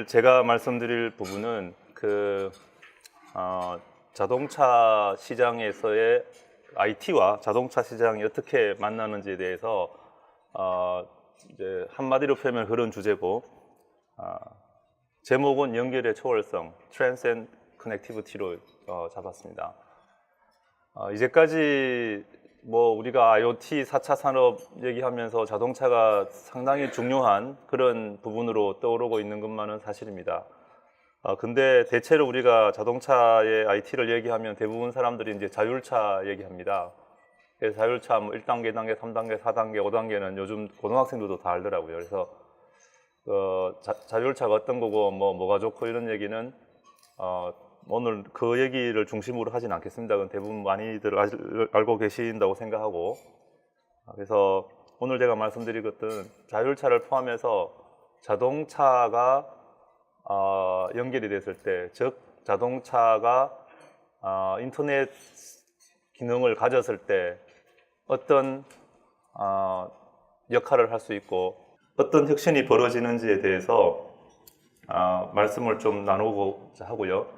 제가 말씀드릴 부분은 자동차 시장에서의 IT와 자동차 시장이 어떻게 만나는지에 대해서 이제 한마디로 표현하면 그런 주제고, 제목은 연결의 초월성, Transcend Connectivity로 잡았습니다. 이제까지 우리가 IoT 4차 산업 얘기하면서 자동차가 상당히 중요한 그런 부분으로 떠오르고 있는 것만은 사실입니다. 근데 대체로 우리가 자동차의 IT를 얘기하면 대부분 사람들이 이제 자율차 얘기합니다. 그래서 자율차 1단계, 2단계, 3단계, 4단계, 5단계는 요즘 고등학생들도 다 알더라고요. 그래서 자율차가 어떤 거고 뭐가 좋고 이런 얘기는 오늘 그 얘기를 중심으로 하진 않겠습니다. 그건 대부분 많이들 알고 계신다고 생각하고, 그래서 오늘 제가 말씀드릴 것은 자율차를 포함해서 자동차가 연결이 됐을 때, 즉 자동차가 인터넷 기능을 가졌을 때 어떤 역할을 할 수 있고 어떤 혁신이 벌어지는지에 대해서 말씀을 좀 나누고자 하고요.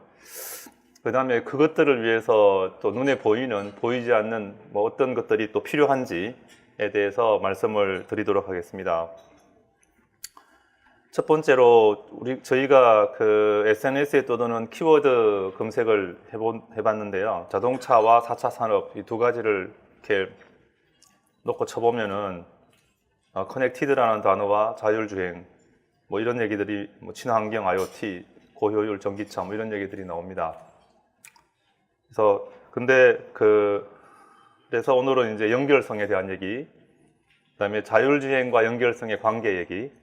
그 다음에 그것들을 위해서 또 눈에 보이는, 보이지 않는 어떤 것들이 또 필요한지에 대해서 말씀을 드리도록 하겠습니다. 첫 번째로 저희가 SNS에 떠도는 키워드 검색을 해봤는데요. 자동차와 4차 산업 이 두 가지를 이렇게 놓고 쳐보면은 커넥티드라는 단어와 자율주행 이런 얘기들이 친환경 IoT, 고효율 전기차 이런 얘기들이 나옵니다. 그래서 오늘은 이제 연결성에 대한 얘기, 그다음에 자율주행과 연결성의 관계 얘기,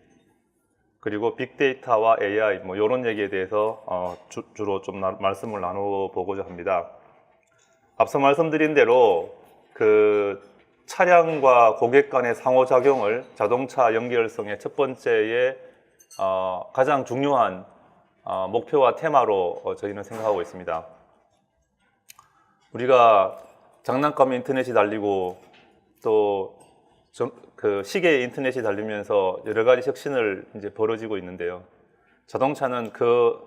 그리고 빅데이터와 AI 이런 얘기에 대해서 주로 좀 말씀을 나눠보고자 합니다. 앞서 말씀드린 대로 차량과 고객 간의 상호작용을 자동차 연결성의 첫 번째의 가장 중요한 목표와 테마로 저희는 생각하고 있습니다. 우리가 장난감 인터넷이 달리고 또 시계 인터넷이 달리면서 여러 가지 혁신을 이제 벌어지고 있는데요. 자동차는 그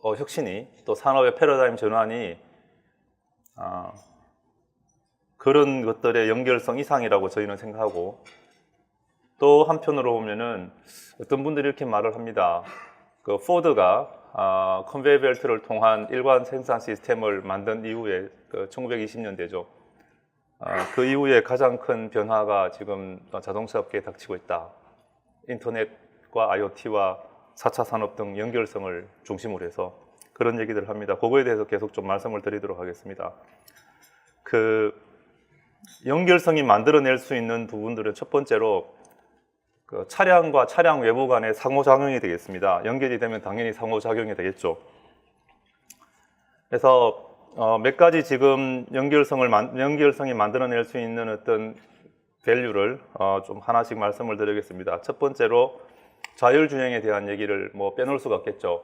혁신이 또 산업의 패러다임 전환이 그런 것들의 연결성 이상이라고 저희는 생각하고, 또 한편으로 보면은 어떤 분들이 이렇게 말을 합니다. 포드가 컨베이어 벨트를 통한 일관 생산 시스템을 만든 이후에 1920년대죠. 그 이후에 가장 큰 변화가 지금 자동차 업계에 닥치고 있다. 인터넷과 IoT와 4차 산업 등 연결성을 중심으로 해서 그런 얘기들을 합니다. 그거에 대해서 계속 좀 말씀을 드리도록 하겠습니다. 연결성이 만들어낼 수 있는 부분들은 첫 번째로 차량과 차량 외부 간의 상호작용이 되겠습니다. 연결이 되면 당연히 상호작용이 되겠죠. 그래서 몇 가지 지금 연결성이 만들어낼 수 있는 어떤 밸류를 좀 하나씩 말씀을 드리겠습니다. 첫 번째로 자율주행에 대한 얘기를 빼놓을 수가 없겠죠.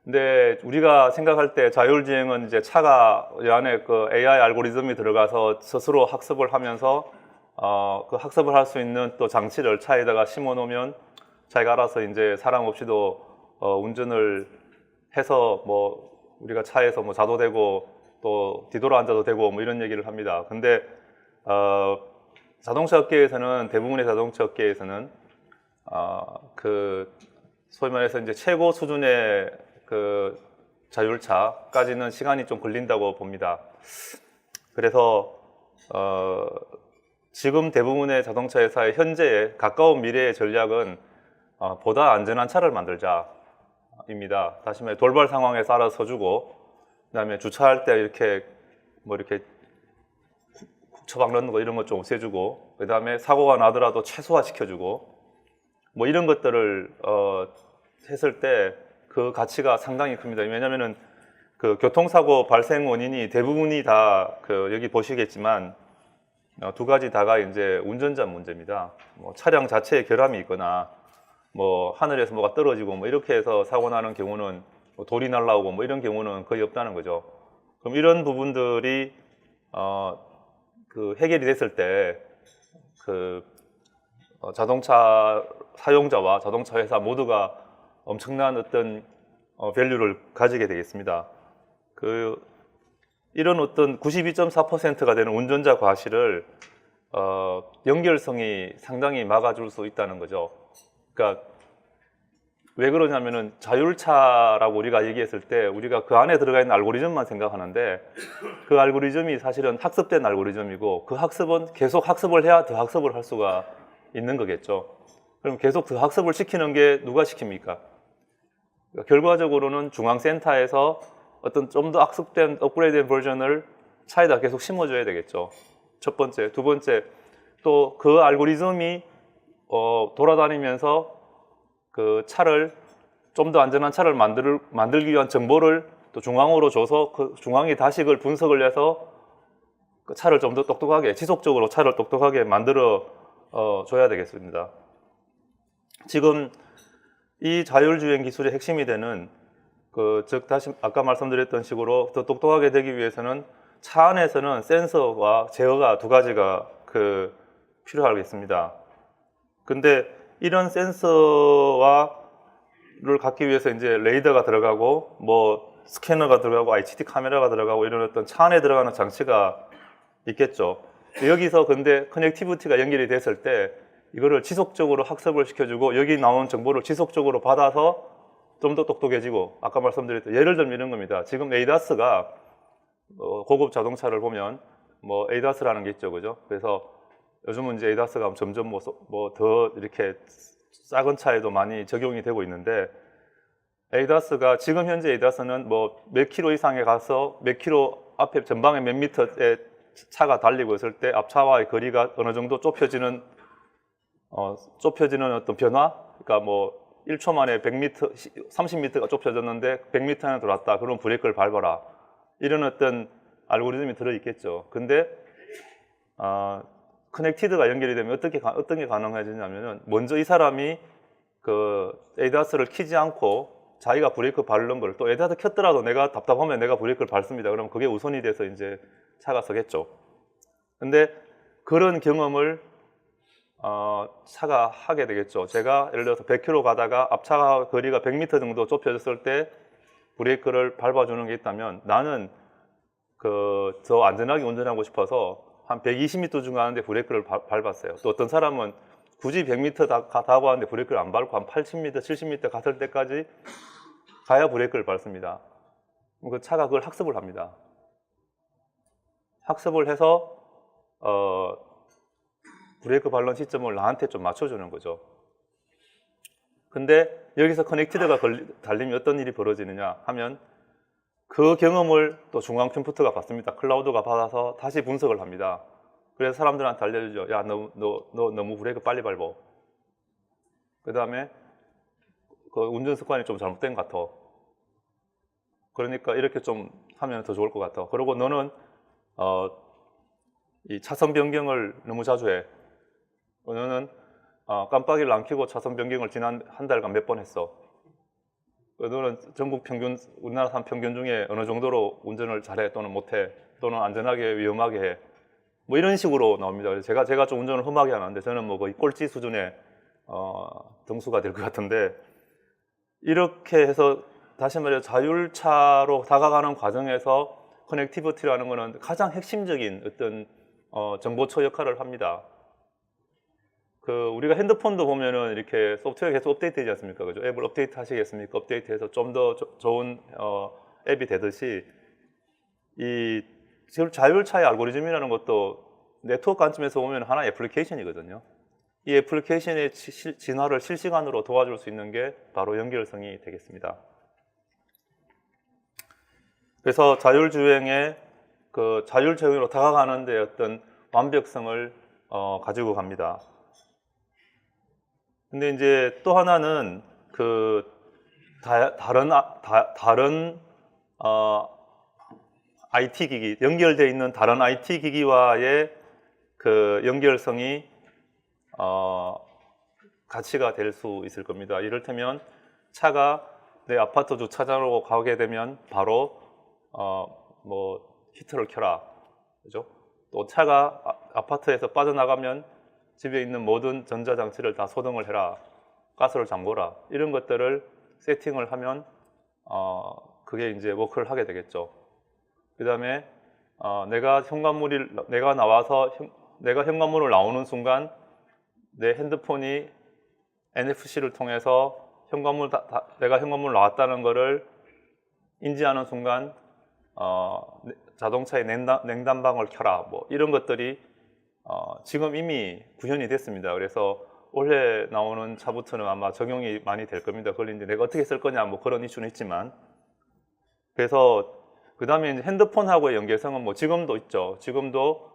근데 우리가 생각할 때 자율주행은 이제 차가 이 안에 AI 알고리즘이 들어가서 스스로 학습을 하면서 그 학습을 할 수 있는 또 장치를 차에다가 심어 놓으면 자기가 알아서 이제 사람 없이도 운전을 해서 우리가 차에서 자도 되고 또 뒤돌아 앉아도 되고 이런 얘기를 합니다. 근데 자동차 업계에서는, 대부분의 자동차 업계에서는 소위 말해서 이제 최고 수준의 자율차까지는 시간이 좀 걸린다고 봅니다. 그래서 지금 대부분의 자동차 회사의 현재의 가까운 미래의 전략은 보다 안전한 차를 만들자입니다. 다시 말해 돌발 상황에 따라 서주고, 그다음에 주차할 때 이렇게 처박 넣는 거 이런 것 좀 없애주고, 그다음에 사고가 나더라도 최소화시켜주고 이런 것들을 했을 때 그 가치가 상당히 큽니다. 왜냐하면은 교통사고 발생 원인이 대부분이 다 여기 보시겠지만 두 가지 다가 이제 운전자 문제입니다. 차량 자체에 결함이 있거나 하늘에서 뭐가 떨어지고 이렇게 해서 사고 나는 경우는 돌이 날라오고 이런 경우는 거의 없다는 거죠. 그럼 이런 부분들이 해결이 됐을 때 자동차 사용자와 자동차 회사 모두가 엄청난 어떤 밸류를 가지게 되겠습니다. 이런 어떤 92.4%가 되는 운전자 과실을 연결성이 상당히 막아줄 수 있다는 거죠. 그러니까 왜 그러냐면은 자율차라고 우리가 얘기했을 때 우리가 그 안에 들어가 있는 알고리즘만 생각하는데 그 알고리즘이 사실은 학습된 알고리즘이고 그 학습은 계속 학습을 해야 더 학습을 할 수가 있는 거겠죠. 그럼 계속 더 학습을 시키는 게 누가 시킵니까? 그러니까 결과적으로는 중앙센터에서 어떤 좀 더 학습된 업그레이드된 버전을 차에다 계속 심어줘야 되겠죠. 첫 번째. 두 번째, 또 그 알고리즘이 돌아다니면서 그 차를 좀 더 안전한 차를 만들기 위한 정보를 또 중앙으로 줘서 그 중앙이 다시 그걸 분석을 해서 그 차를 좀 더 똑똑하게 지속적으로 차를 똑똑하게 만들어 줘야 되겠습니다. 지금 이 자율주행 기술의 핵심이 되는 즉 다시 아까 말씀드렸던 식으로 더 똑똑하게 되기 위해서는 차 안에서는 센서와 제어가 두 가지가 필요하겠습니다. 근데 이런 센서를 갖기 위해서 이제 레이더가 들어가고 뭐 스캐너가 들어가고 ICT 카메라가 들어가고 이런 어떤 차 안에 들어가는 장치가 있겠죠. 여기서 근데 커넥티비티가 연결이 됐을 때 이거를 지속적으로 학습을 시켜주고 여기 나온 정보를 지속적으로 받아서 좀 더 똑똑해지고 아까 말씀드렸던 예를 들면 이런 겁니다. 지금 에이다스가 고급 자동차를 보면 뭐 에이다스라는 게 있죠, 그죠? 그래서 요즘은 이제 에이다스가 점점 뭐 더 이렇게 작은 차에도 많이 적용이 되고 있는데 에이다스가 지금 현재 에이다스는 뭐 몇 킬로 이상에 가서 몇 킬로 앞에 전방에 몇 미터에 차가 달리고 있을 때 앞차와의 거리가 어느 정도 좁혀지는 어떤 변화, 그러니까 뭐 1초 만에 100m, 30m가 좁혀졌는데 100m나 돌았다. 그러면 브레이크를 밟아라. 이런 어떤 알고리즘이 들어있겠죠. 근데 커넥티드가 연결이 되면 어떤 게 가능해지냐면은 먼저 이 사람이 그 에이다스를 키지 않고 자기가 브레이크 밟는 걸 또 에이다스 켰더라도 내가 답답하면 내가 브레이크를 밟습니다. 그러면 그게 우선이 돼서 이제 차가 서겠죠. 근데 그런 경험을 차가 하게 되겠죠. 제가 예를 들어서 100km 가다가 앞차 거리가 100m 정도 좁혀졌을 때 브레이크를 밟아주는 게 있다면 나는 더 안전하게 운전하고 싶어서 한 120m 중 가는데 브레이크를 밟았어요. 또 어떤 사람은 굳이 100m 다 가는데 브레이크를 안 밟고 한 80m, 70m 갔을 때까지 가야 브레이크를 밟습니다. 그 차가 그걸 학습을 합니다. 학습을 해서 브레이크 밟는 시점을 나한테 좀 맞춰주는 거죠. 근데 여기서 커넥티드가 달리면 어떤 일이 벌어지느냐 하면 그 경험을 또 중앙 컴퓨터가 받습니다. 클라우드가 받아서 다시 분석을 합니다. 그래서 사람들한테 알려주죠. 야, 너 너무 브레이크 빨리 밟어. 그 다음에 그 운전 습관이 좀 잘못된 것 같아. 그러니까 이렇게 좀 하면 더 좋을 것 같아. 그리고 너는 이 차선 변경을 너무 자주 해. 너는 깜빡이를 안 켜고 차선 변경을 지난 한 달간 몇 번 했어. 너는 전국 평균, 우리나라 사람 평균 중에 어느 정도로 운전을 잘해 또는 못해 또는 안전하게 위험하게 해. 뭐 이런 식으로 나옵니다. 그래서 제가 좀 운전을 험하게 하는데 저는 뭐 거의 꼴찌 수준의 등수가 될 것 같은데 이렇게 해서 다시 말해 자율차로 다가가는 과정에서 커넥티비티라는 것은 가장 핵심적인 어떤 정보처 역할을 합니다. 우리가 핸드폰도 보면은 이렇게 소프트웨어 계속 업데이트 되지 않습니까? 그죠? 앱을 업데이트 하시겠습니까? 업데이트해서 좀 더 좋은 앱이 되듯이 이 자율차의 알고리즘이라는 것도 네트워크 관점에서 보면 하나의 애플리케이션이거든요. 이 애플리케이션의 진화를 실시간으로 도와줄 수 있는 게 바로 연결성이 되겠습니다. 그래서 자율주행의 자율주행으로 다가가는 데 어떤 완벽성을 가지고 갑니다. 근데 이제 또 하나는 다른 IT 기기, 연결되어 있는 다른 IT 기기와의 연결성이 가치가 될 수 있을 겁니다. 이를테면 차가 내 아파트 주차장으로 가게 되면 바로 뭐 히터를 켜라, 그죠? 또 차가 아파트에서 빠져나가면 집에 있는 모든 전자장치를 다 소등을 해라, 가스를 잠궈라, 이런 것들을 세팅을 하면 그게 이제 워크를 하게 되겠죠. 그 다음에 내가 현관문을 나오는 순간 내 핸드폰이 NFC를 통해서 내가 현관문을 나왔다는 것을 인지하는 순간 자동차의 냉난방을 켜라, 뭐 이런 것들이 지금 이미 구현이 됐습니다. 그래서 올해 나오는 차부터는 아마 적용이 많이 될 겁니다. 그걸 이제 내가 어떻게 쓸 거냐, 뭐 그런 이슈는 있지만. 그래서 그 다음에 핸드폰하고의 연계성은 뭐 지금도 있죠. 지금도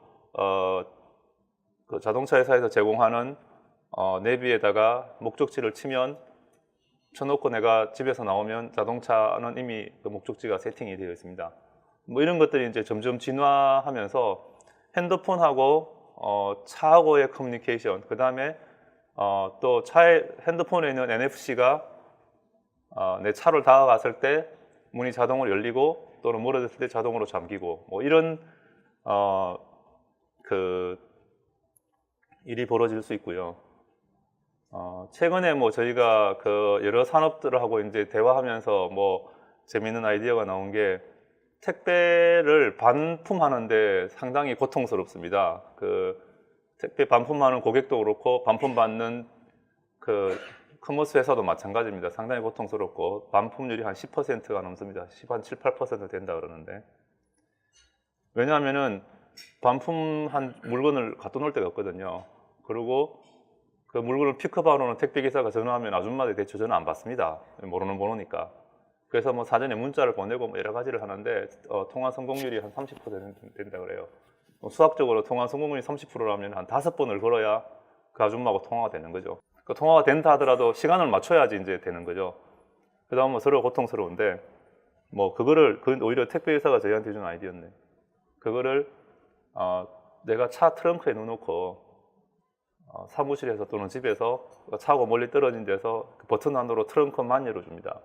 그 자동차 회사에서 제공하는 내비에다가 목적지를 쳐놓고 내가 집에서 나오면 자동차는 이미 그 목적지가 세팅이 되어 있습니다. 뭐 이런 것들이 이제 점점 진화하면서 핸드폰하고 차하고의 커뮤니케이션, 그 다음에 또 핸드폰에 있는 NFC가 내 차를 다가갔을 때 문이 자동으로 열리고 또는 멀어졌을 때 자동으로 잠기고 뭐 이런 그 일이 벌어질 수 있고요. 최근에 뭐 저희가 그 여러 산업들하고 이제 대화하면서 뭐 재미있는 아이디어가 나온 게 택배를 반품하는데 상당히 고통스럽습니다. 그 택배 반품하는 고객도 그렇고 반품받는 그 커머스 회사도 마찬가지입니다. 상당히 고통스럽고 반품률이 한 10%가 넘습니다. 한 7, 8% 된다 그러는데, 왜냐하면은 반품한 물건을 갖다 놓을 데가 없거든요. 그리고 그 물건을 픽업하러 오는 택배기사가 전화하면 아줌마들이 대체 전화 안 받습니다. 모르는 번호니까. 그래서 뭐 사전에 문자를 보내고 뭐 여러 가지를 하는데 통화 성공률이 한 30% 된다 그래요. 수학적으로 통화 성공률이 30%라면 한 5번을 걸어야 그 아줌마하고 통화가 되는 거죠. 그 통화가 된다 하더라도 시간을 맞춰야지 이제 되는 거죠. 그 다음 뭐 서로 고통스러운데, 뭐 그거를 오히려 택배회사가 저희한테 준 아이디어인데, 그거를 내가 차 트렁크에 넣어놓고 사무실에서 또는 집에서 차하고 멀리 떨어진 데서 그 버튼 안으로 트렁크만 열어줍니다.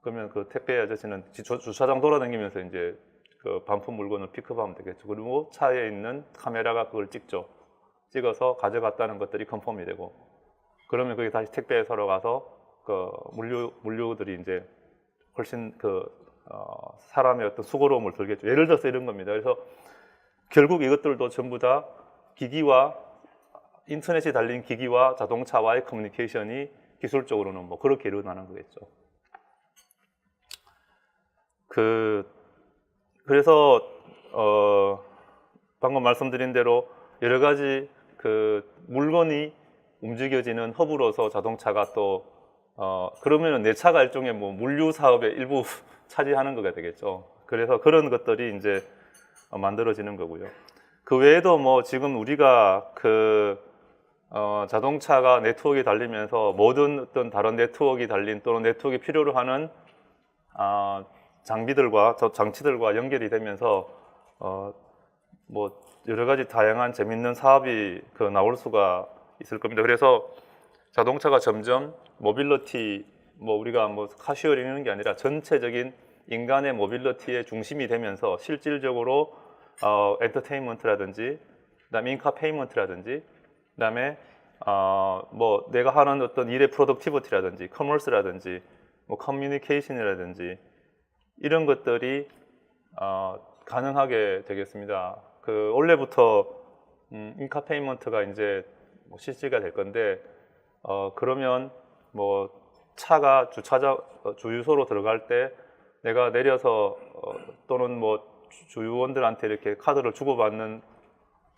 그러면 그 택배 아저씨는 주차장 돌아다니면서 이제 그 반품 물건을 픽업하면 되겠죠. 그리고 차에 있는 카메라가 그걸 찍어서 가져갔다는 것들이 컨펌이 되고, 그러면 그게 다시 택배회사로 가서 그 물류들이 이제 훨씬 사람의 어떤 수고로움을 덜겠죠. 예를 들어서 이런 겁니다. 그래서 결국 이것들도 전부 다 인터넷이 달린 기기와 자동차와의 커뮤니케이션이 기술적으로는 뭐 그렇게 일어나는 거겠죠. 그래서 방금 말씀드린 대로 여러 가지 그 물건이 움직여지는 허브로서 자동차가 또 그러면은 내 차가 일종의 뭐 물류 사업의 일부 차지하는 거가 되겠죠. 그래서 그런 것들이 이제 만들어지는 거고요. 그 외에도 뭐 지금 우리가 자동차가 네트워크에 달리면서 모든 어떤 다른 네트워크에 달린 또는 네트워크에 필요로 하는 장치들과 연결이 되면서 뭐 여러 가지 다양한 재밌는 사업이 나올 수가 있을 겁니다. 그래서 자동차가 점점 모빌리티, 뭐 우리가 뭐 카시어링 이런 게 아니라 전체적인 인간의 모빌리티의 중심이 되면서 실질적으로 엔터테인먼트라든지, 그다음에 인카 페이먼트라든지, 그다음에 뭐 내가 하는 어떤 일의 프로덕티비티라든지, 커머스라든지, 뭐 커뮤니케이션이라든지 이런 것들이 가능하게 되겠습니다. 올해부터 인카 페이먼트가 이제 뭐 실시가 될 건데, 그러면 뭐 차가 주유소로 들어갈 때 내가 내려서 또는 뭐 주유원들한테 이렇게 카드를 주고받는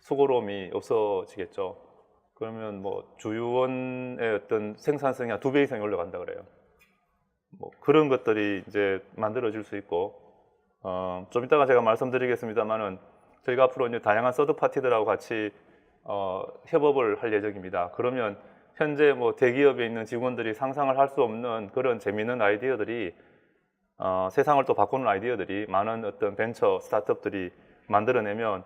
수고로움이 없어지겠죠. 그러면 뭐 주유원의 어떤 생산성이 한 2배 이상이 올라간다 그래요. 뭐 그런 것들이 이제 만들어질 수 있고, 좀 이따가 제가 말씀드리겠습니다만은 저희가 앞으로 이제 다양한 서드 파티들하고 같이 협업을 할 예정입니다. 그러면 현재 뭐 대기업에 있는 직원들이 상상을 할 수 없는 그런 재미있는 아이디어들이 세상을 또 바꾸는 아이디어들이 많은 어떤 벤처 스타트업들이 만들어내면,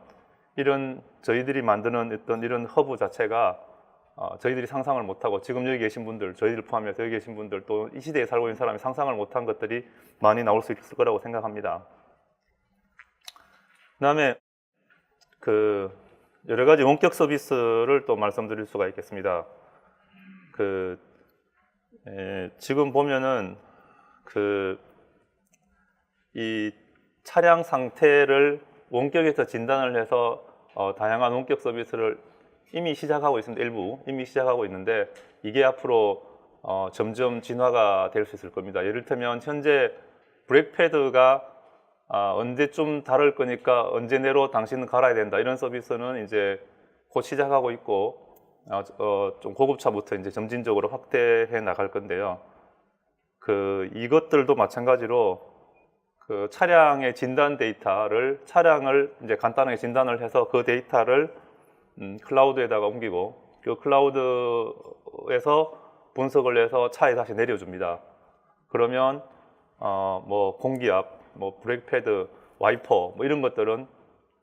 저희들이 만드는 어떤 이런 허브 자체가 저희들이 상상을 못하고, 지금 여기 계신 분들, 저희들 포함해서 여기 계신 분들, 또 이 시대에 살고 있는 사람이 상상을 못한 것들이 많이 나올 수 있을 거라고 생각합니다. 그 다음에 여러 가지 원격 서비스를 또 말씀드릴 수가 있겠습니다. 지금 보면은 이 차량 상태를 원격에서 진단을 해서 다양한 원격 서비스를 이미 시작하고 있습니다. 일부 이미 시작하고 있는데 이게 앞으로 점점 진화가 될 수 있을 겁니다. 예를 들면 현재 브레이크 패드가 언제쯤 다를 거니까 언제 내로 당신은 갈아야 된다, 이런 서비스는 이제 곧 시작하고 있고 좀 고급차부터 이제 점진적으로 확대해 나갈 건데요. 이것들도 마찬가지로 차량의 진단 데이터를 차량을 이제 간단하게 진단을 해서 그 데이터를 클라우드에다가 옮기고 그 클라우드에서 분석을 해서 차에 다시 내려줍니다. 그러면 뭐 공기압, 뭐 브레이크 패드, 와이퍼 뭐 이런 것들은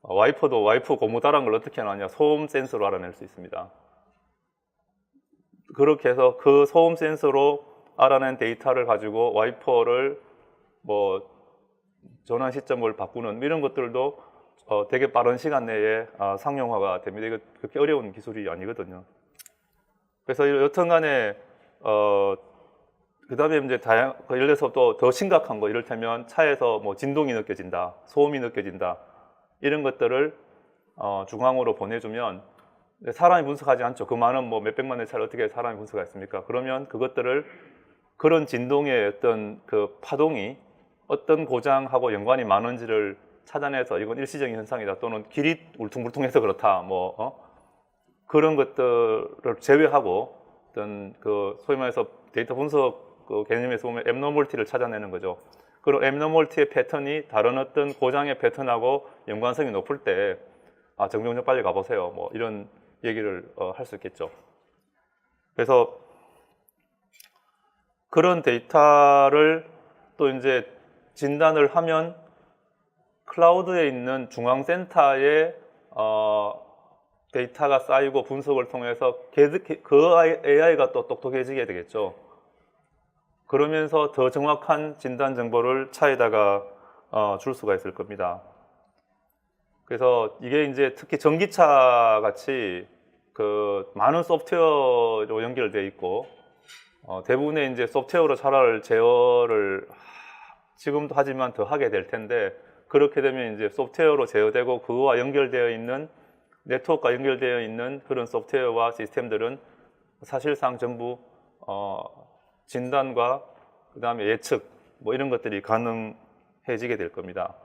와이퍼도 와이프 고무다란 걸 어떻게 하느냐, 소음 센서로 알아낼 수 있습니다. 그렇게 해서 그 소음 센서로 알아낸 데이터를 가지고 와이퍼를 뭐 전환 시점을 바꾸는 이런 것들도 되게 빠른 시간 내에 상용화가 됩니다. 이거 그렇게 어려운 기술이 아니거든요. 그래서 여튼간에 그 다음에 이제 예를 들어서 또 더 심각한 거, 이를테면 차에서 뭐 진동이 느껴진다, 소음이 느껴진다, 이런 것들을 중앙으로 보내주면 사람이 분석하지 않죠. 그 많은 뭐 몇백만의 차를 어떻게 사람이 분석했습니까? 그러면 그것들을 그런 진동의 어떤 그 파동이 어떤 고장하고 연관이 많은지를 찾아내서 이건 일시적인 현상이다, 또는 길이 울퉁불퉁해서 그렇다, 뭐 그런 것들을 제외하고 어떤 소위 말해서 데이터 분석 개념에서 보면 앱노멀티를 찾아내는 거죠. 그런 앱노멀티의 패턴이 다른 어떤 고장의 패턴하고 연관성이 높을 때 정비공장 빨리 가보세요, 뭐 이런 얘기를 할 수 있겠죠. 그래서 그런 데이터를 또 이제 진단을 하면 클라우드에 있는 중앙센터에 데이터가 쌓이고 분석을 통해서 그 AI가 또 똑똑해지게 되겠죠. 그러면서 더 정확한 진단 정보를 차에다가 줄 수가 있을 겁니다. 그래서 이게 이제 특히 전기차 같이 많은 소프트웨어로 연결되어 있고 대부분의 이제 소프트웨어로 차를 제어를 지금도 하지만 더 하게 될 텐데, 그렇게 되면 이제 소프트웨어로 제어되고 그와 연결되어 있는 네트워크가 연결되어 있는 그런 소프트웨어와 시스템들은 사실상 전부 진단과 그 다음에 예측 뭐 이런 것들이 가능해지게 될 겁니다.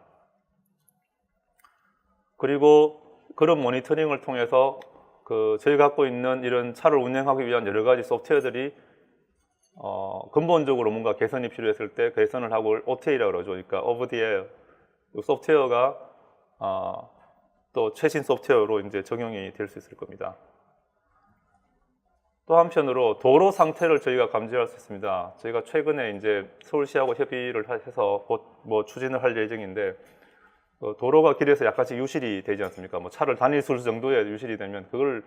그리고 그런 모니터링을 통해서 저희가 갖고 있는 이런 차를 운행하기 위한 여러 가지 소프트웨어들이 근본적으로 뭔가 개선이 필요했을 때 개선을 하고 OTA라고 그러죠. 그러니까 over the air 소프트웨어가 또 최신 소프트웨어로 이제 적용이 될 수 있을 겁니다. 또 한편으로 도로 상태를 저희가 감지할 수 있습니다. 저희가 최근에 이제 서울시하고 협의를 해서 곧 뭐 추진을 할 예정인데, 도로가 길에서 약간씩 유실이 되지 않습니까? 뭐 차를 다닐 수 정도의 유실이 되면 그걸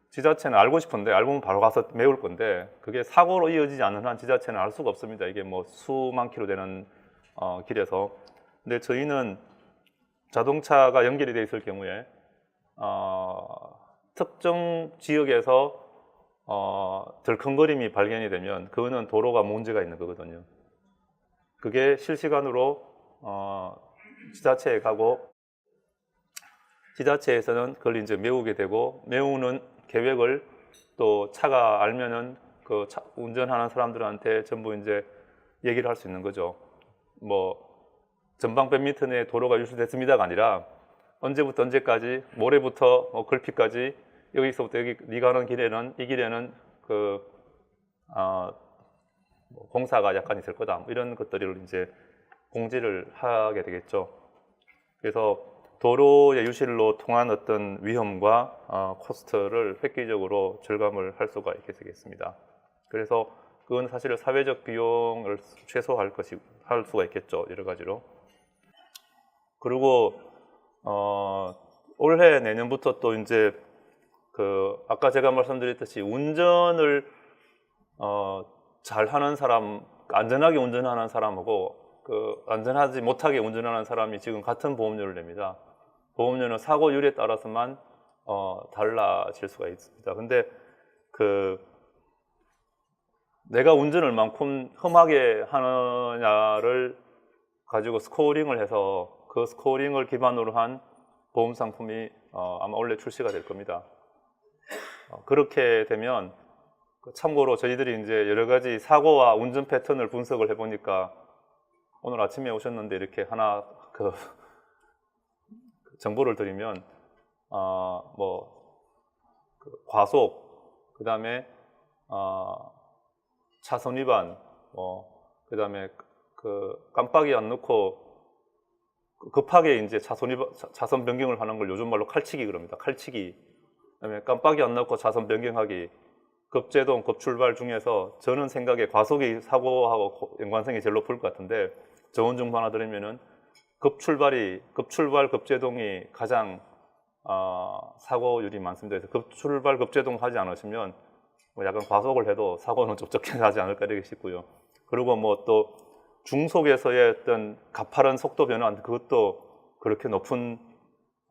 지자체는 알고 싶은데, 알고면 바로 가서 메울 건데, 그게 사고로 이어지지 않는 한 지자체는 알 수가 없습니다. 이게 뭐 수만 킬로 되는 길에서. 근데 저희는 자동차가 연결이 되어 있을 경우에 특정 지역에서 덜컹거림이 발견이 되면 그거는 도로가 문제가 있는 거거든요. 그게 실시간으로 지자체에 가고, 지자체에서는 그걸 이제 메우게 되고, 메우는 계획을 또 차가 알면은 운전하는 사람들한테 전부 이제 얘기를 할 수 있는 거죠. 뭐 전방 100m 내에 도로가 유실됐습니다가 아니라 언제부터 언제까지, 모레부터 글피까지 여기서부터 여기 네가 가는 길에는, 이 길에는 공사가 약간 있을 거다, 뭐 이런 것들을 이제 공지를 하게 되겠죠. 그래서 도로의 유실로 통한 어떤 위험과 코스트를 획기적으로 절감을 할 수가 있게 되겠습니다. 그래서 그건 사실 사회적 비용을 최소화할 할 수가 있겠죠, 여러 가지로. 그리고 올해 내년부터 또 이제 아까 제가 말씀드렸듯이 운전을 잘 하는 사람, 안전하게 운전하는 사람하고 안전하지 못하게 운전하는 사람이 지금 같은 보험료를 냅니다. 보험료는 사고율에 따라서만 달라질 수가 있습니다. 근데 내가 운전을 만큼 험하게 하느냐를 가지고 스코어링을 해서 그 스코어링을 기반으로 한 보험 상품이 아마 올해 출시가 될 겁니다. 그렇게 되면 참고로 저희들이 이제 여러 가지 사고와 운전 패턴을 분석을 해보니까 오늘 아침에 오셨는데 이렇게 하나 그 정보를 드리면 과속, 그 다음에 차선 위반, 그 다음에 깜빡이 안 넣고 급하게 이제 차선 변경을 하는 걸 요즘 말로 칼치기 그럽니다. 칼치기. 그다음에 깜빡이 안 넣고 차선 변경하기, 급제동, 급출발 중에서 저는 생각에 과속이 사고하고 연관성이 제일 높을 것 같은데 좋은 정보 하나 드리면은 급출, 급제동이 가장 사고율이 많습니다. 그래서 급출발, 급제동 하지 않으시면 뭐 약간 과속을 해도 사고는 좀 적게 나지 않을까 이렇게 싶고요. 그리고 뭐 또 중속에서의 어떤 가파른 속도 변화, 그것도 그렇게 높은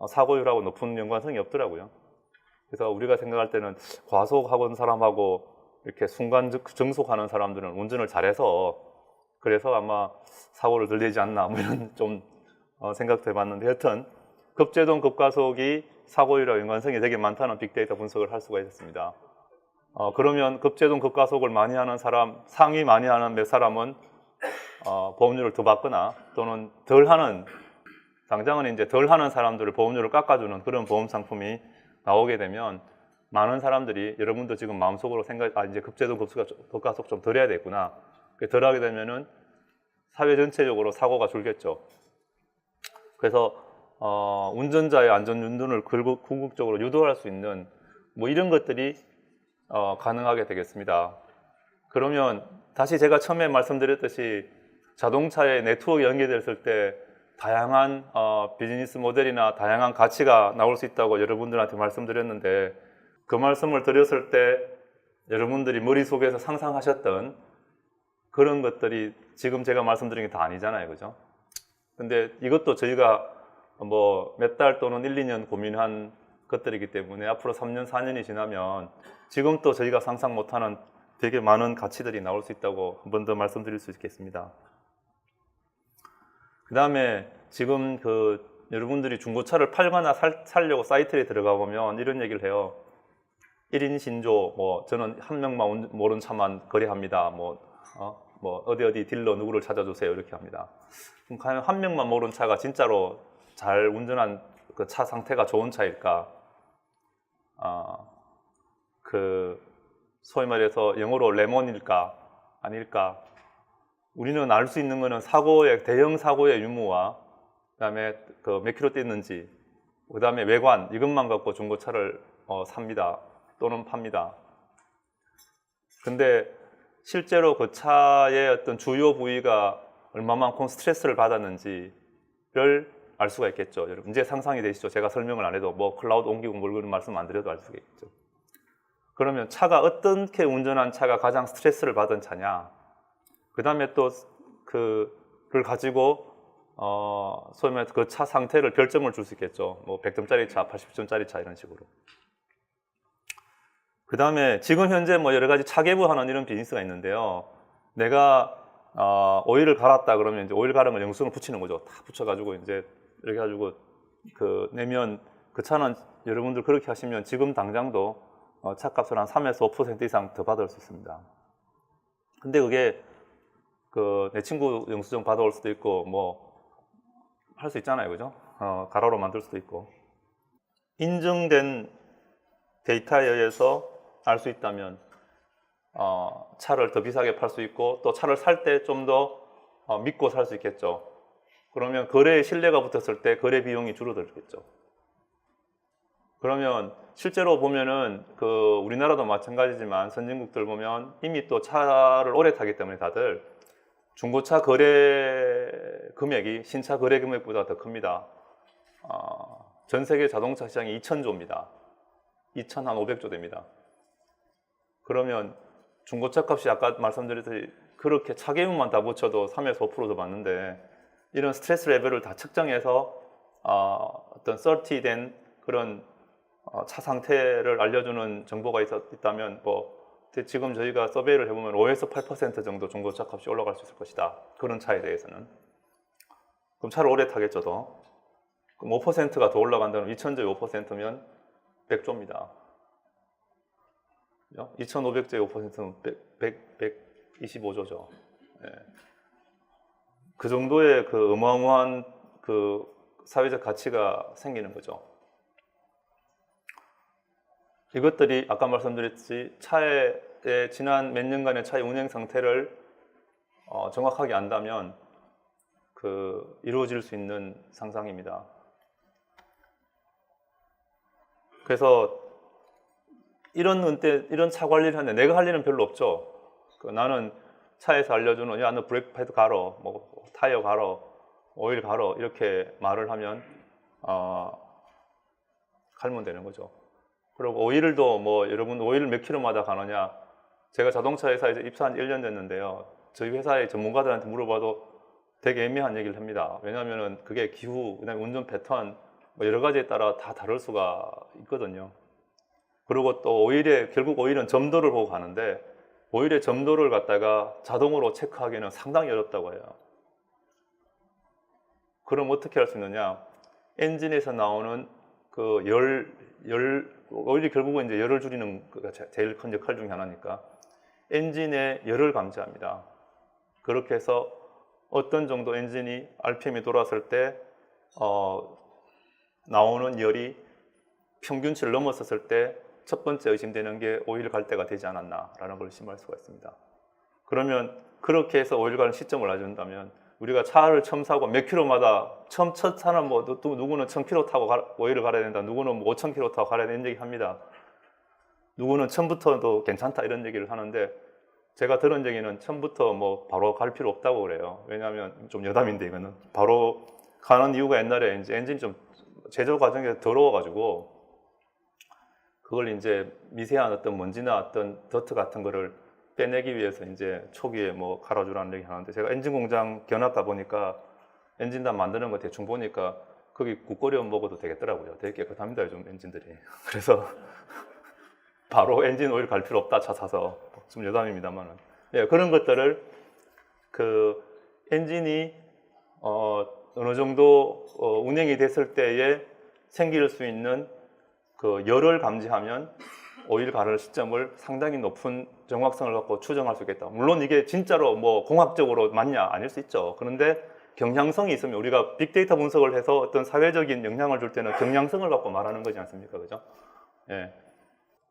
사고율하고 높은 연관성이 없더라고요. 그래서 우리가 생각할 때는 과속하는 사람하고 이렇게 순간 정속하는 사람들은 운전을 잘해서 그래서 아마 사고를 덜 내지 않나 뭐 이런 좀 생각도 해봤는데, 여튼 급제동, 급과속이 사고율과 연관성이 되게 많다는 빅데이터 분석을 할 수가 있었습니다. 그러면 급제동, 급과속을 많이 하는 사람, 상위 많이 하는 몇 사람은 보험료를 더 받거나 또는 덜 하는, 당장은 이제 덜 하는 사람들을 보험료를 깎아주는 그런 보험 상품이 나오게 되면 많은 사람들이, 여러분도 지금 마음속으로 이제 급제동, 급과속 좀 덜 해야 되겠구나. 덜 하게 되면은 사회 전체적으로 사고가 줄겠죠. 그래서 운전자의 안전운전을 궁극적으로 유도할 수 있는 뭐 이런 것들이 가능하게 되겠습니다. 그러면 다시 제가 처음에 말씀드렸듯이 자동차에 네트워크 연계됐을 때 다양한 비즈니스 모델이나 다양한 가치가 나올 수 있다고 여러분들한테 말씀드렸는데, 그 말씀을 드렸을 때 여러분들이 머릿속에서 상상하셨던 그런 것들이 지금 제가 말씀드린 게 다 아니잖아요, 그죠? 근데 이것도 저희가 뭐 몇 달 또는 1, 2년 고민한 것들이기 때문에 앞으로 3년, 4년이 지나면 지금 또 저희가 상상 못하는 되게 많은 가치들이 나올 수 있다고 한 번 더 말씀드릴 수 있겠습니다. 그 다음에 지금 여러분들이 중고차를 팔거나 살려고 사이트에 들어가 보면 이런 얘기를 해요. 1인 신조, 저는 한 명만 모른 차만 거래합니다. 어디 딜러 누구를 찾아주세요. 이렇게 합니다. 그럼 과연 한 명만 모른 차가 진짜로 잘 운전한 그 차 상태가 좋은 차일까? 소위 말해서 영어로 레몬일까? 아닐까? 우리는 알 수 있는 거는 대형 사고의 유무와 그다음에 몇 킬로 뛰는지, 그다음에 외관, 이것만 갖고 중고차를 삽니다. 또는 팝니다. 근데 실제로 그 차의 어떤 주요 부위가 얼마만큼 스트레스를 받았는지를 알 수가 있겠죠. 여러분 이제 상상이 되시죠? 제가 설명을 안 해도 클라우드 옮기고 그런 말씀 안 드려도 알 수가 있겠죠. 그러면 차가 어떻게 운전한 차가 가장 스트레스를 받은 차냐? 그 다음에 또 그를 가지고 소위 말해서 그 차 상태를 별점을 줄 수 있겠죠. 100점짜리 차, 80점짜리 차 이런 식으로. 그 다음에 지금 현재 여러 가지 차 개부하는 이런 비즈니스가 있는데요. 내가 오일을 갈았다 그러면 이제 오일 갈은 걸 영수증을 붙이는 거죠. 다 붙여가지고 이제 이렇게 해가지고 내면 그 차는 여러분들 그렇게 하시면 지금 당장도 차값을 한 3에서 5% 이상 더 받을 수 있습니다. 근데 그게 내 친구 영수증 받아올 수도 있고 할 수 있잖아요, 그죠? 가로로 만들 수도 있고. 인증된 데이터에 의해서 알 수 있다면 차를 더 비싸게 팔 수 있고, 또 차를 살 때 좀 더 믿고 살 수 있겠죠. 그러면 거래에 신뢰가 붙었을 때 거래 비용이 줄어들겠죠. 그러면 실제로 보면은 우리나라도 마찬가지지만 선진국들 보면 이미 또 차를 오래 타기 때문에 다들 중고차 거래 금액이 신차 거래 금액보다 더 큽니다. 전 세계 자동차 시장이 2,000조입니다. 2,500조 됩니다. 그러면 중고차 값이 아까 말씀드렸듯이 그렇게 차계율만 다 붙여도 3에서 5%더 받는데, 이런 스트레스 레벨을 다 측정해서 어떤 서티된 그런 차 상태를 알려주는 정보가 있다면 지금 저희가 서베이를 해보면 5에서 8% 정도 중고차 값이 올라갈 수 있을 것이다. 그런 차에 대해서는. 그럼 차를 오래 타겠죠, 더. 그럼 5%가 더 올라간다면 2,000조에 5%면 100조입니다. 2,500조에 5%면 125조죠. 예. 그 정도의 그 어마어마한 그 사회적 가치가 생기는 거죠. 이것들이 아까 말씀드렸듯이 차의 지난 몇 년간의 차의 운행 상태를 정확하게 안다면 이루어질 수 있는 상상입니다. 그래서 이런 차 관리를 하는데 내가 할 일은 별로 없죠. 나는 차에서 알려주는 야, 너 브레이크 패드 갈어, 뭐 타이어 갈어, 오일 갈어 이렇게 말을 하면 갈면 되는 거죠. 그리고 오일도 뭐 여러분 오일 몇 킬로마다 가느냐? 제가 자동차 회사에 입사한 지 1년 됐는데요. 저희 회사의 전문가들한테 물어봐도 되게 애매한 얘기를 합니다. 왜냐하면 그게 기후, 그다음에 운전 패턴 뭐 여러 가지에 따라 다 다를 수가 있거든요. 그리고 또 결국 오일은 점도를 보고 가는데 오일의 점도를 갖다가 자동으로 체크하기는 상당히 어렵다고 해요. 그럼 어떻게 할 수 있느냐? 엔진에서 나오는 그 오일이 결국은 이제 열을 줄이는 그 제일 큰 역할 중에 하나니까 엔진의 열을 감지합니다. 그렇게 해서 어떤 정도 엔진이 RPM이 돌았을 때 나오는 열이 평균치를 넘었었을 때 첫 번째 의심되는 게 오일 갈 때가 되지 않았나라는 걸 의심할 수가 있습니다. 그러면 그렇게 해서 오일 가는 시점을 알려준다면 우리가 차를 처음 사고 몇 킬로마다 첫 차는 뭐 누구는 1000km 타고 오일을 갈아야 된다, 누구는 뭐 5000km 타고 갈아야 되는 얘기 합니다. 누구는 처음부터도 괜찮다 이런 얘기를 하는데 제가 들은 얘기는 처음부터 뭐 바로 갈 필요 없다고 그래요. 왜냐하면 좀 여담인데 이거는 바로 가는 이유가 옛날에 이제 엔진이 좀 제조 과정이 더러워가지고 그걸 이제 미세한 어떤 먼지나 어떤 더트 같은 거를 빼내기 위해서 이제 초기에 뭐 갈아주라는 얘기 하는데 제가 엔진 공장 견학 가보니까 엔진단 만드는 거 대충 보니까 거기 국거리 먹어도 되겠더라고요. 되게 깨끗합니다, 요즘 엔진들이. 그래서 바로 엔진 오일 갈 필요 없다, 차 사서. 좀 여담입니다만은. 예, 그런 것들을 엔진이 어느 정도 운행이 됐을 때에 생길 수 있는 열을 감지하면 오일 가를 시점을 상당히 높은 정확성을 갖고 추정할 수 있겠다. 물론 이게 진짜로 뭐 공학적으로 맞냐? 아닐 수 있죠. 그런데 경향성이 있으면 우리가 빅데이터 분석을 해서 어떤 사회적인 영향을 줄 때는 경향성을 갖고 말하는 거지 않습니까? 그죠? 예.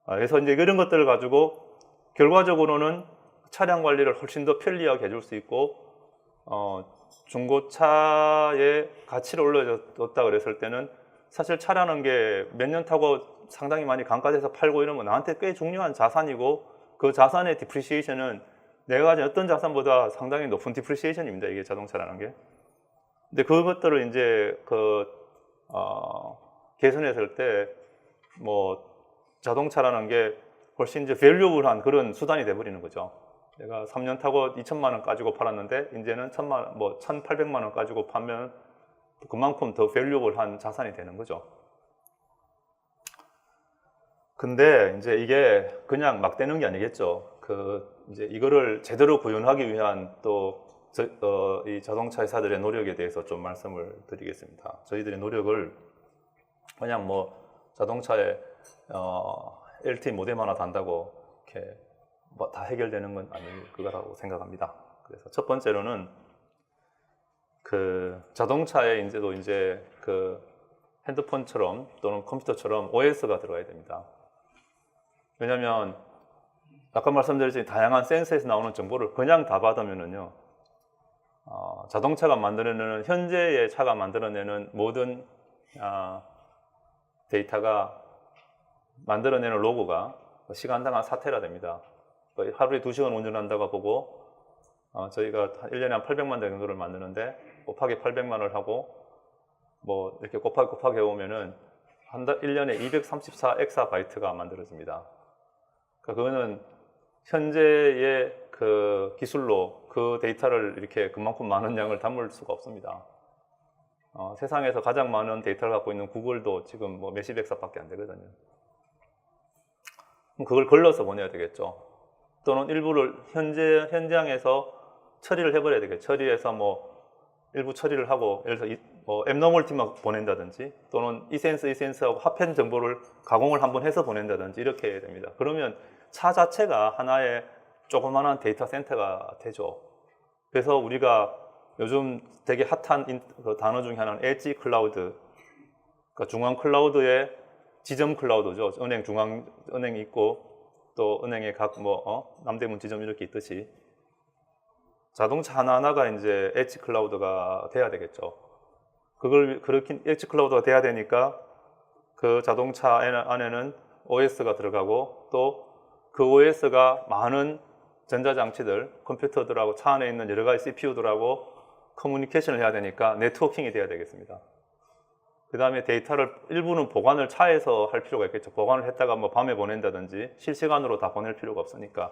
그래서 이제 이런 것들을 가지고 결과적으로는 차량 관리를 훨씬 더 편리하게 해줄 수 있고, 중고차의 가치를 올려줬다 그랬을 때는 사실 차라는 게 몇 년 타고 상당히 많이 강가돼서 팔고 이러면 나한테 꽤 중요한 자산이고 그 자산의 디프리시에이션은 내가 가진 어떤 자산보다 상당히 높은 디프리시에이션입니다. 이게 자동차라는 게. 근데 그것들을 이제 개선했을 때 뭐 자동차라는 게 훨씬 이제 밸류블한 그런 수단이 돼버리는 거죠. 내가 3년 타고 2천만 원 가지고 팔았는데 이제는 1,800만 원 가지고 팔면 그만큼 더 밸류블한 자산이 되는 거죠. 근데 이제 이게 그냥 막 되는 게 아니겠죠. 이제 이거를 제대로 구현하기 위한 이 자동차 회사들의 노력에 대해서 좀 말씀을 드리겠습니다. 저희들의 노력을 그냥 뭐 자동차에 LTE 모뎀 하나 단다고 이렇게 뭐 다 해결되는 건 아닐 거라고 생각합니다. 그래서 첫 번째로는 자동차에 이제 핸드폰처럼 또는 컴퓨터처럼 OS가 들어가야 됩니다. 왜냐하면 아까 말씀드렸듯이 다양한 센서에서 나오는 정보를 그냥 다 받으면은요, 자동차가 만들어내는 현재의 차가 만들어내는 모든 데이터가 만들어내는 로그가 시간당 한 4테라 됩니다. 하루에 2시간 운전한다고 보고 저희가 1년에 한 800만 대 정도를 만드는데 곱하기 800만을 하고 뭐 이렇게 곱하기 해오면은 1년에 234 엑사바이트가 만들어집니다. 그거는 현재의 기술로 그 데이터를 이렇게 그만큼 많은 양을 담을 수가 없습니다. 세상에서 가장 많은 데이터를 갖고 있는 구글도 지금 뭐 몇십 엑사밖에 안 되거든요. 그럼 그걸 걸러서 보내야 되겠죠. 또는 일부를 현장에서 처리를 해버려야 되겠죠. 처리해서 뭐 일부 처리를 하고, 예를 들어서 뭐 앱너멀티만 보낸다든지, 또는 이센스하고 합한 정보를 가공을 한번 해서 보낸다든지 이렇게 해야 됩니다. 그러면 차 자체가 하나의 조그마한 데이터 센터가 되죠. 그래서 우리가 요즘 되게 핫한 그 단어 중에 하나는 엣지 클라우드, 그러니까 중앙 클라우드의 지점 클라우드죠. 중앙은행이 있고 또 은행의 각 남대문 지점 이렇게 있듯이 자동차 하나하나가 이제 엣지 클라우드가 돼야 되겠죠. 그렇게 엣지 클라우드가 돼야 되니까 그 자동차 안에는 OS가 들어가고 또 그 OS가 많은 전자장치들, 컴퓨터들하고 차 안에 있는 여러 가지 CPU들하고 커뮤니케이션을 해야 되니까 네트워킹이 돼야 되겠습니다. 그 다음에 데이터를 일부는 보관을 차에서 할 필요가 있겠죠. 보관을 했다가 뭐 밤에 보낸다든지 실시간으로 다 보낼 필요가 없으니까.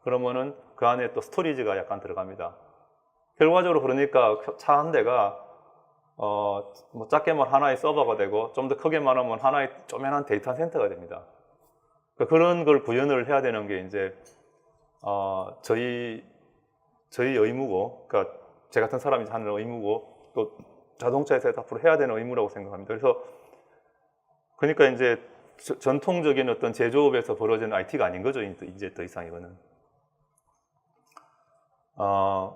그러면은 그 안에 또 스토리지가 약간 들어갑니다. 결과적으로 그러니까 차 한 대가 뭐 작게만 하나의 서버가 되고 좀 더 크게만 하면 하나의 쪼매난 데이터 센터가 됩니다. 그러니까 그런 걸 구현을 해야 되는 게 이제 저희 의무고, 그러니까 제 같은 사람이 하는 의무고 또 자동차에서 앞으로 해야 되는 의무라고 생각합니다. 그러니까 이제 전통적인 어떤 제조업에서 벌어지는 IT가 아닌 거죠. 이제 더 이상 이거는.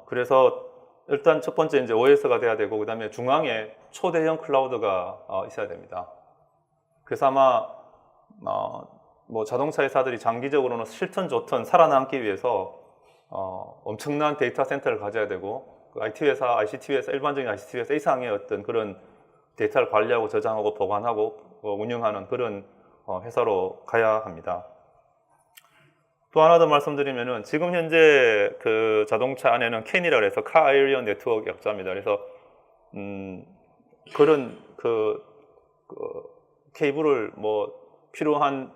그래서 일단 첫 번째 이제 OS가 돼야 되고, 그 다음에 중앙에 초대형 클라우드가 있어야 됩니다. 그래서 아마 뭐 자동차 회사들이 장기적으로는 싫든 좋든 살아남기 위해서 엄청난 데이터 센터를 가져야 되고, 그 IT 회사, ICT 회사, 일반적인 ICT 회사 이상의 어떤 그런 데이터를 관리하고 저장하고 보관하고 운영하는 그런 회사로 가야 합니다. 또 하나 더 말씀드리면은 지금 현재 그 자동차 안에는 CAN이라고 해서 Car Area Network 약자입니다. 그래서 그런 그 케이블을 뭐 필요한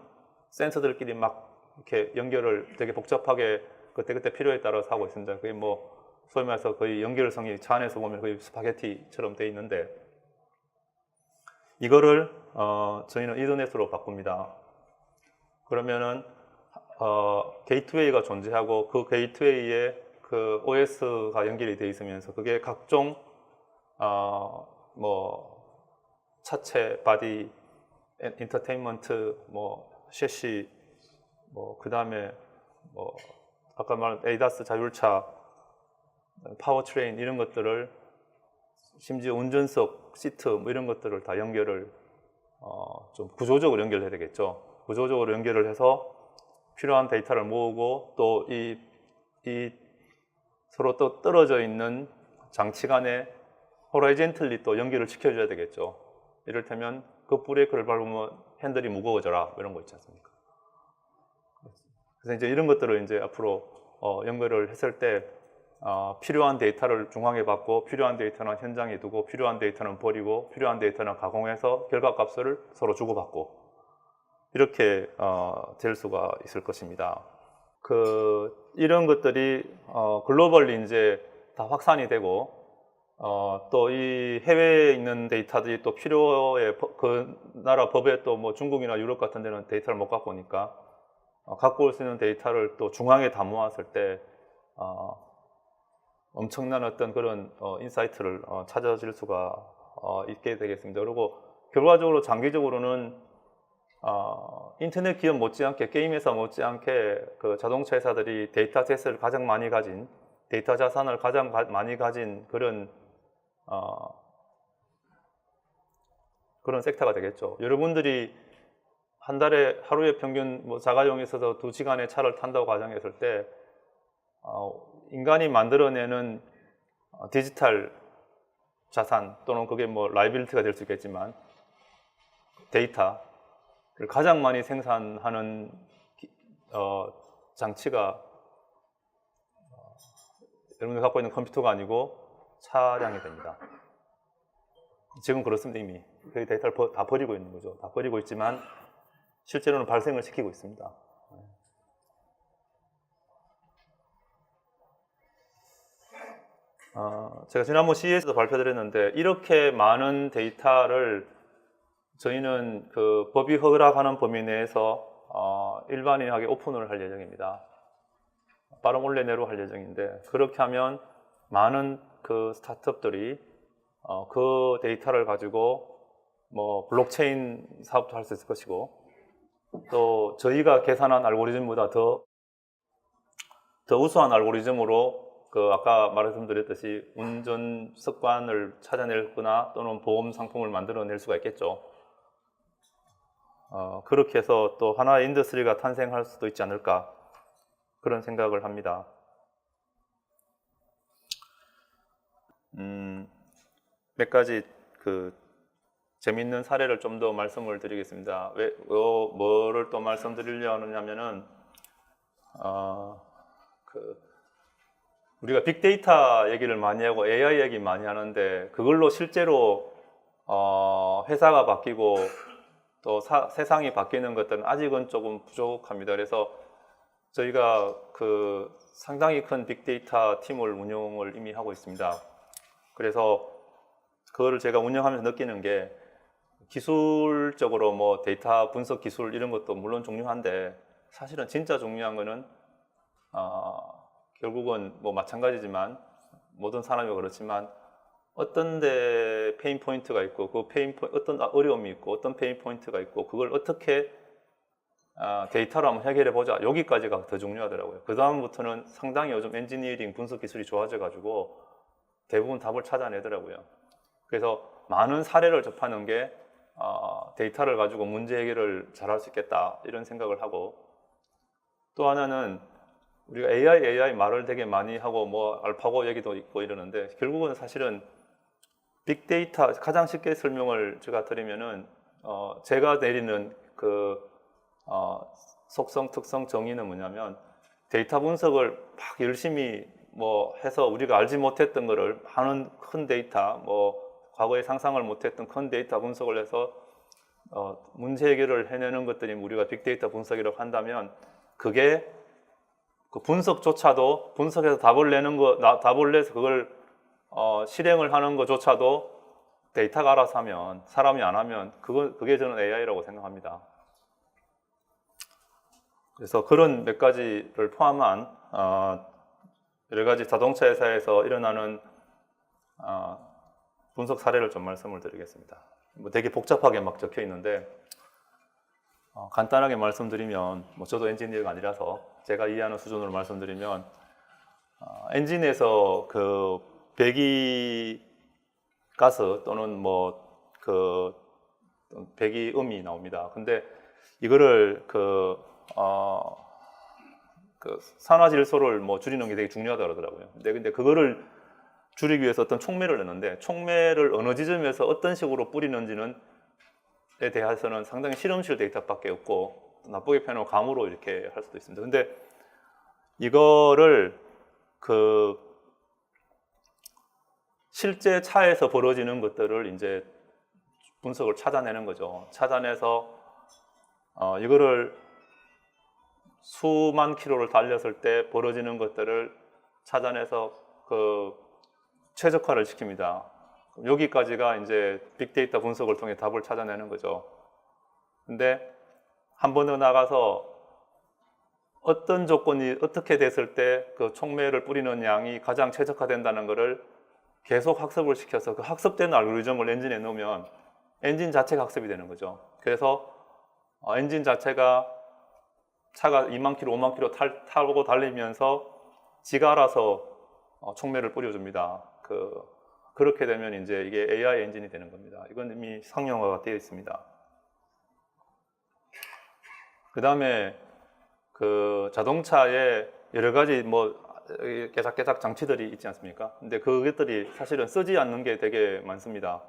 센서들끼리 막 이렇게 연결을 되게 복잡하게 그때 필요에 따라서 하고 있습니다. 그게 뭐 소위 말해서 거의 연결성이 차 안에서 보면 거의 스파게티처럼 되어 있는데, 이거를 저희는 이더넷으로 바꿉니다. 그러면은 게이트웨이가 존재하고 그 게이트웨이에 그 OS가 연결이 되어 있으면서 그게 각종 뭐 차체, 바디, 엔터테인먼트, 뭐 셰시, 뭐 그 다음에 뭐 아까 말한 에이다스 자율차, 파워트레인 이런 것들을, 심지어 운전석, 시트 뭐 이런 것들을 다 연결을 좀 구조적으로 연결해야 되겠죠. 구조적으로 연결을 해서 필요한 데이터를 모으고 또 이 서로 또 떨어져 있는 장치 간에 호라이젠틀리 또 연결을 시켜줘야 되겠죠. 이를테면 그 브레이크를 밟으면 핸들이 무거워져라 이런 거 있지 않습니까? 그래서 이제 이런 것들을 이제 앞으로 연결을 했을 때 필요한 데이터를 중앙에 받고 필요한 데이터는 현장에 두고 필요한 데이터는 버리고 필요한 데이터는 가공해서 결과값을 서로 주고받고 이렇게 될 수가 있을 것입니다. 이런 것들이 글로벌리 이제 다 확산이 되고 또 이 해외에 있는 데이터들이 또 필요에 그 나라 법에 또 뭐 중국이나 유럽 같은 데는 데이터를 못 갖고 오니까 갖고 올 수 있는 데이터를 또 중앙에 다 모았을 때 엄청난 어떤 그런 인사이트를 찾아질 수가 있게 되겠습니다. 그리고 결과적으로 장기적으로는 인터넷 기업 못지않게, 게임 회사 못지않게 그 자동차 회사들이 데이터 셋을 가장 많이 가진, 데이터 자산을 가장 많이 가진 그런 섹터가 되겠죠. 여러분들이 한 달에 하루에 평균 뭐 자가용에서도 2시간의 차를 탄다고 가정했을 때 인간이 만들어내는 디지털 자산 또는 그게 뭐 라이빌리티가 될 수 있겠지만 데이터를 가장 많이 생산하는 장치가 여러분들 갖고 있는 컴퓨터가 아니고 차량이 됩니다. 지금 그렇습니다. 이미 그 데이터를 다 버리고 있는 거죠. 다 버리고 있지만 실제로는 발생을 시키고 있습니다. 제가 지난번 CES에도 발표드렸는데 이렇게 많은 데이터를 저희는 그 법이 허락하는 범위 내에서 일반인에게 오픈을 할 예정입니다. 빠른 올해 내로 할 예정인데, 그렇게 하면 많은 그 스타트업들이 그 데이터를 가지고 뭐 블록체인 사업도 할 수 있을 것이고, 또 저희가 계산한 알고리즘보다 더 우수한 알고리즘으로 그 아까 말씀드렸듯이 운전 습관을 찾아내거나 또는 보험 상품을 만들어낼 수가 있겠죠. 그렇게 해서 또 하나의 인더스트리가 탄생할 수도 있지 않을까, 그런 생각을 합니다. 몇 가지 그 재밌는 사례를 좀 더 말씀을 드리겠습니다. 뭐를 또 말씀드리려 하느냐면은 우리가 빅데이터 얘기를 많이 하고 AI 얘기 많이 하는데, 그걸로 실제로 회사가 바뀌고 또 세상이 바뀌는 것들은 아직은 조금 부족합니다. 그래서 저희가 그 상당히 큰 빅데이터 팀을 운영을 이미 하고 있습니다. 그래서 그거를 제가 운영하면서 느끼는 게, 기술적으로 뭐 데이터 분석 기술 이런 것도 물론 중요한데, 사실은 진짜 중요한 거는 결국은 뭐 마찬가지지만 모든 사람이 그렇지만 어떤 데 페인 포인트가 있고, 그 어떤 어려움이 있고 어떤 페인 포인트가 있고, 그걸 어떻게 데이터로 한번 해결해 보자, 여기까지가 더 중요하더라고요. 그 다음부터는 상당히 요즘 엔지니어링 분석 기술이 좋아져 가지고 대부분 답을 찾아내더라고요. 그래서 많은 사례를 접하는 게 데이터를 가지고 문제 해결을 잘할 수 있겠다, 이런 생각을 하고, 또 하나는 우리가 AI 말을 되게 많이 하고 뭐 알파고 얘기도 있고 이러는데, 결국은 사실은 빅데이터 가장 쉽게 설명을 제가 드리면은 제가 내리는 그 속성, 특성, 정의는 뭐냐면, 데이터 분석을 막 열심히 뭐 해서 우리가 알지 못했던 거를 많은 큰 데이터, 뭐 과거에 상상을 못했던 큰 데이터 분석을 해서 문제 해결을 해내는 것들이 우리가 빅데이터 분석이라고 한다면, 그게 그 분석조차도, 분석해서 답을 내는 거, 답을 내서 그걸 실행을 하는 것조차도 데이터가 알아서 하면, 사람이 안 하면 그게 저는 AI라고 생각합니다. 그래서 그런 몇 가지를 포함한 여러 가지 자동차 회사에서 일어나는 분석 사례를 좀 말씀을 드리겠습니다. 뭐 되게 복잡하게 막 적혀 있는데, 간단하게 말씀드리면, 뭐 저도 엔지니어가 아니라서 제가 이해하는 수준으로 말씀드리면, 엔진에서 그 배기가스 또는 뭐 그 배기음이 나옵니다. 근데 이거를 그 산화질소를 뭐 줄이는 게 되게 중요하다 그러더라고요. 근데 그거를 줄이기 위해서 어떤 촉매를 넣는데, 촉매를 어느 지점에서 어떤 식으로 뿌리는지는 에 대해서는 상당히 실험실 데이터밖에 없고, 나쁘게 표현하면 감으로 이렇게 할 수도 있습니다. 근데 이거를 그 실제 차에서 벌어지는 것들을 이제 분석을 찾아내는 거죠. 찾아내서 이거를 수만 킬로를 달렸을 때 벌어지는 것들을 찾아내서 그 최적화를 시킵니다. 여기까지가 이제 빅데이터 분석을 통해 답을 찾아내는 거죠. 근데 한 번 더 나가서 어떤 조건이 어떻게 됐을 때 그 촉매를 뿌리는 양이 가장 최적화된다는 것을 계속 학습을 시켜서, 그 학습된 알고리즘을 엔진에 넣으면 엔진 자체가 학습이 되는 거죠. 그래서 엔진 자체가 차가 2만 킬로, 5만 킬로 타고 달리면서 지가 알아서 촉매를 뿌려줍니다. 그렇게 되면 이제 이게 AI 엔진이 되는 겁니다. 이건 이미 상용화가 되어 있습니다. 그 다음에 그 자동차에 여러 가지 뭐 깨작깨작 장치들이 있지 않습니까? 근데 그것들이 사실은 쓰지 않는 게 되게 많습니다.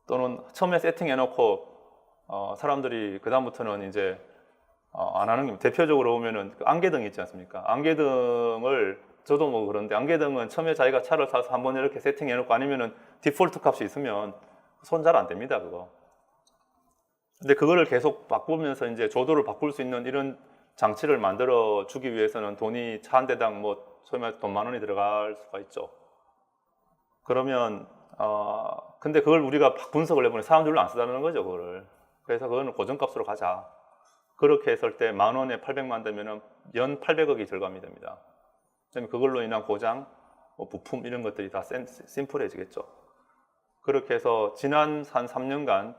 또는 처음에 세팅해놓고 사람들이 그 다음부터는 이제 안 하는 게, 대표적으로 보면은 그 안개등이 있지 않습니까? 안개등을, 저도 뭐 그런데 안개등은 처음에 자기가 차를 사서 한번 이렇게 세팅해놓고, 아니면은 디폴트 값이 있으면 손 잘 안 됩니다, 그거. 근데 그거를 계속 바꾸면서 이제 조도를 바꿀 수 있는 이런 장치를 만들어 주기 위해서는 돈이 차 한 대당 뭐 소위 말해서 돈 10,000원이 들어갈 수가 있죠. 그러면 근데 그걸 우리가 분석을 해보니 사람들로 안 쓰다는 거죠, 그거를. 그래서 그거는 고정값으로 가자. 그렇게 했을 때 10,000원에 800만 되면은 연 800억이 절감이 됩니다. 그다음에 그걸로 인한 고장, 뭐 부품 이런 것들이 다 심플해지겠죠. 그렇게 해서 지난 한 3년간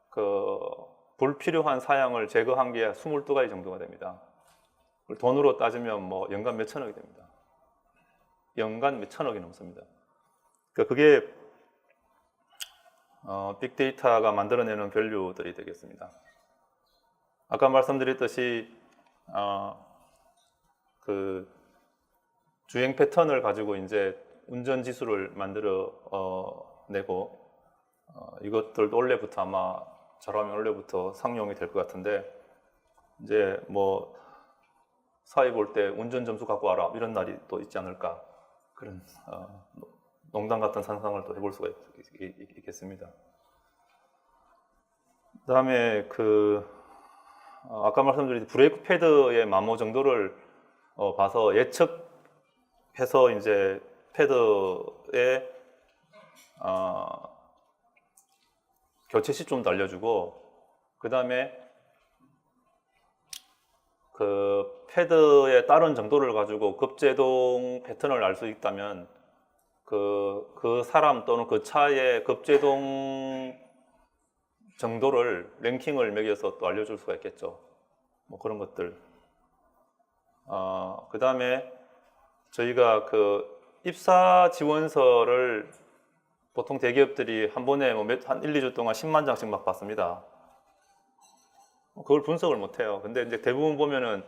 그 불필요한 사양을 제거한 게 22가지 정도가 됩니다. 돈으로 따지면 뭐 연간 몇 천억이 됩니다. 연간 몇 천억이 넘습니다. 그게 빅데이터가 만들어내는 밸류들이 되겠습니다. 아까 말씀드렸듯이 그 주행 패턴을 가지고 이제 운전 지수를 만들어 내고 이것들도 원래부터 아마 잘하면 원래부터 상용이 될 것 같은데 이제 뭐 사회 볼 때 운전 점수 갖고 와라 이런 날이 또 있지 않을까 그런 농담 같은 상상을 또 해볼 수가 있겠습니다. 그다음에 아까 말씀드린 브레이크 패드의 마모 정도를 봐서 예측해서 이제 패드에 교체 시점도 알려주고 그 다음에 그 패드의 다른 정도를 가지고 급제동 패턴을 알 수 있다면 그 사람 또는 그 차의 급제동 정도를 랭킹을 매겨서 또 알려줄 수가 있겠죠. 뭐 그런 것들. 그 다음에 저희가 그 입사 지원서를 보통 대기업들이 한 번에 뭐 한 1, 2주 동안 10만 장씩 막 받습니다. 그걸 분석을 못 해요. 근데 이제 대부분 보면은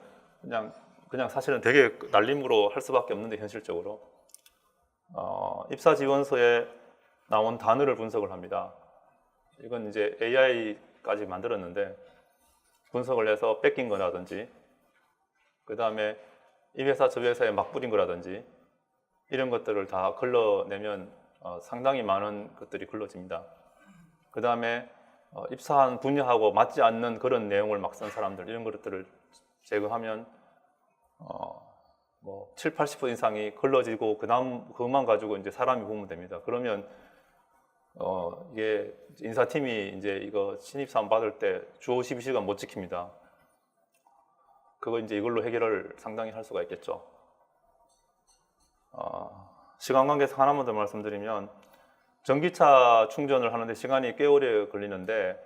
그냥 사실은 되게 날림으로 할 수밖에 없는데 현실적으로 입사 지원서에 나온 단어를 분석을 합니다. 이건 이제 AI까지 만들었는데 분석을 해서 뺏긴 거라든지 그 다음에 이 회사 저 회사에 막 뿌린 거라든지 이런 것들을 다 걸러내면 상당히 많은 것들이 걸러집니다. 그 다음에 입사한 분야하고 맞지 않는 그런 내용을 막 쓴 사람들 이런 것들을 제거하면 뭐 7, 80% 이상이 걸러지고 그 다음 그것만 가지고 이제 사람이 보면 됩니다. 그러면 이게 인사팀이 이제 이거 신입사원 받을 때 주 52시간 못 지킵니다. 그거 이제 이걸로 해결을 상당히 할 수가 있겠죠. 시간 관계에서 하나만 더 말씀드리면 전기차 충전을 하는데 시간이 꽤 오래 걸리는데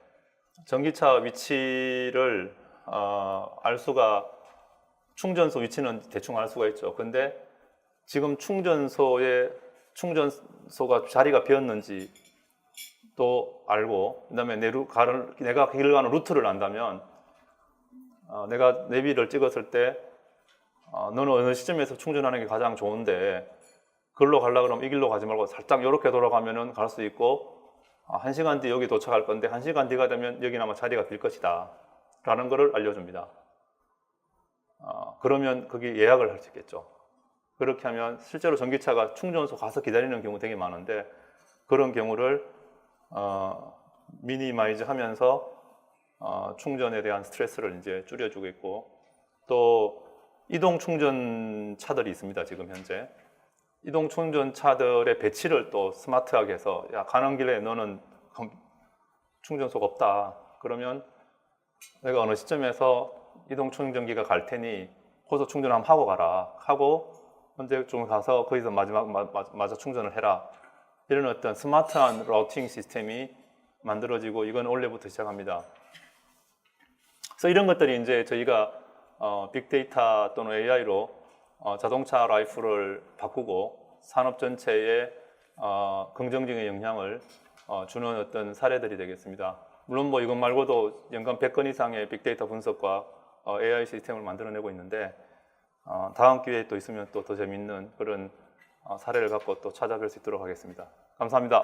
전기차 위치를 알 수가 충전소 위치는 대충 알 수가 있죠. 근데 지금 충전소가 자리가 비었는지 또 알고 그다음에 내가 길을 가는 루트를 안다면 내가 내비를 찍었을 때 너는 어느 시점에서 충전하는 게 가장 좋은데 그걸로 가려고 그러면 이 길로 가지 말고 살짝 이렇게 돌아가면은 갈 수 있고 1시간 뒤 여기 도착할 건데 1시간 뒤가 되면 여기는 아마 자리가 빌 것이다 라는 것을 알려줍니다. 그러면 거기 예약을 할 수 있겠죠. 그렇게 하면 실제로 전기차가 충전소 가서 기다리는 경우 되게 많은데 그런 경우를 미니마이즈 하면서 충전에 대한 스트레스를 이제 줄여주고 있고 또 이동 충전차들이 있습니다. 지금 현재 이동 충전차들의 배치를 또 스마트하게 해서 야 가는 길에 너는 충전소가 없다 그러면 내가 어느 시점에서 이동 충전기가 갈 테니 거기서 충전 한번 하고 가라 하고 언제쯤 가서 거기서 마저 충전을 해라 이런 어떤 스마트한 라우팅 시스템이 만들어지고 이건 원래부터 시작합니다. 그래서 이런 것들이 이제 저희가 빅데이터 또는 AI로 자동차 라이프를 바꾸고 산업 전체에 긍정적인 영향을 주는 어떤 사례들이 되겠습니다. 물론 뭐 이것 말고도 연간 100건 이상의 빅데이터 분석과 AI 시스템을 만들어내고 있는데 다음 기회에 또 있으면 또 더 재밌는 그런 사례를 갖고 또 찾아뵐 수 있도록 하겠습니다. 감사합니다.